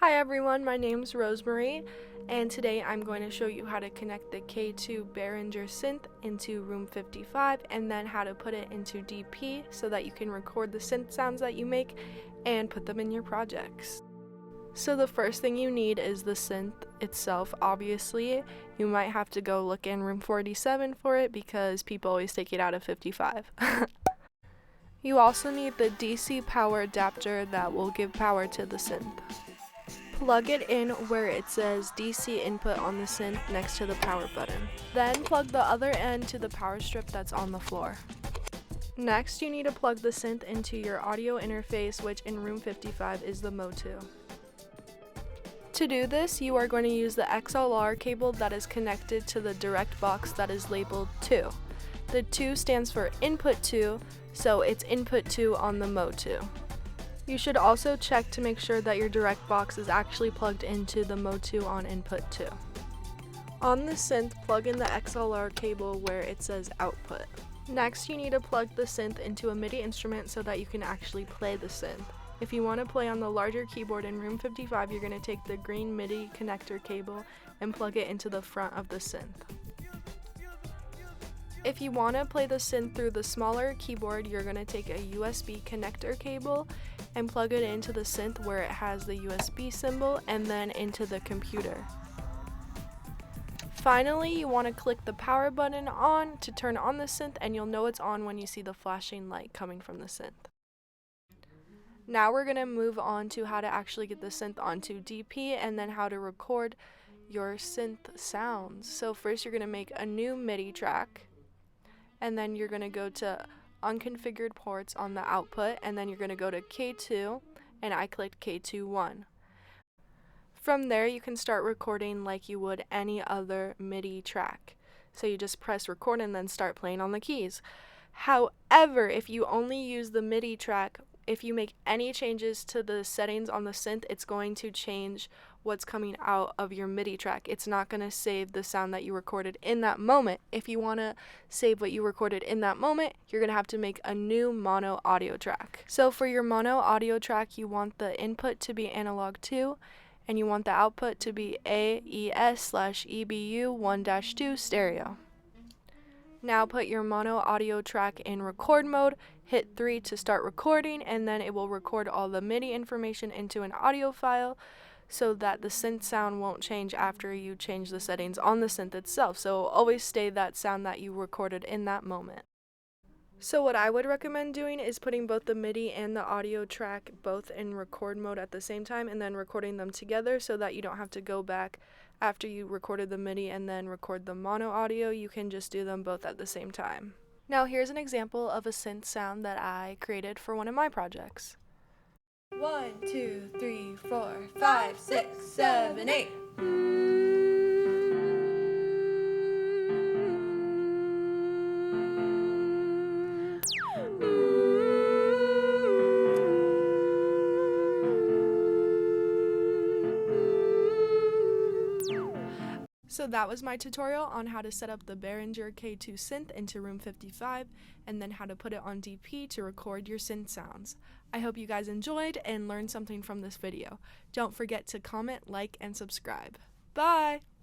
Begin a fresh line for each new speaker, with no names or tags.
Hi everyone, my name's Rosemarie, and today I'm going to show you how to connect the K2 Behringer synth into Room 55 and then how to put it into DP so that you can record the synth sounds that you make and put them in your projects. So the first thing you need is the synth itself. Obviously, you might have to go look in Room 47 for it because people always take it out of 55. You also need the DC power adapter that will give power to the synth. Plug it in where it says DC input on the synth next to the power button. Then plug the other end to the power strip that's on the floor. Next, you need to plug the synth into your audio interface, which in Room 55 is the Mo2. To do this, you are going to use the XLR cable that is connected to the direct box that is labeled 2. The 2 stands for input 2, so it's input 2 on the Mo2. You should also check to make sure that your direct box is actually plugged into the Mo2 on input 2. On the synth, plug in the XLR cable where it says output. Next, you need to plug the synth into a MIDI instrument so that you can actually play the synth. If you want to play on the larger keyboard in Room 55, you're going to take the green MIDI connector cable and plug it into the front of the synth. If you want to play the synth through the smaller keyboard, you're going to take a USB connector cable and plug it into the synth where it has the USB symbol and then into the computer. Finally, you want to click the power button on to turn on the synth, and you'll know it's on when you see the flashing light coming from the synth. Now we're going to move on to how to actually get the synth onto DP and then how to record your synth sounds. So first you're going to make a new MIDI track, and then you're going to go to unconfigured ports on the output, and then you're going to go to K2, and I clicked K2-1. From there you can start recording like you would any other MIDI track. So you just press record and then start playing on the keys. However, if you only use the MIDI track, if you make any changes to the settings on the synth, it's going to change what's coming out of your MIDI track. It's not going to save the sound that you recorded in that moment. If you want to save what you recorded in that moment, you're going to have to make a new mono audio track. So for your mono audio track, you want the input to be analog 2, and you want the output to be AES/EBU 1-2 stereo. Now put your mono audio track in record mode, hit 3 to start recording, and then it will record all the MIDI information into an audio file so that the synth sound won't change after you change the settings on the synth itself. So always stay that sound that you recorded in that moment. So what I would recommend doing is putting both the MIDI and the audio track both in record mode at the same time and then recording them together so that you don't have to go back after you recorded the MIDI and then record the mono audio. You can just do them both at the same time. Now here's an example of a synth sound that I created for one of my projects. 1, 2, 3, 4, 5, 6, 7, 8. So that was my tutorial on how to set up the Behringer K2 synth into Room 55 and then how to put it on DP to record your synth sounds. I hope you guys enjoyed and learned something from this video. Don't forget to comment, like, and subscribe. Bye!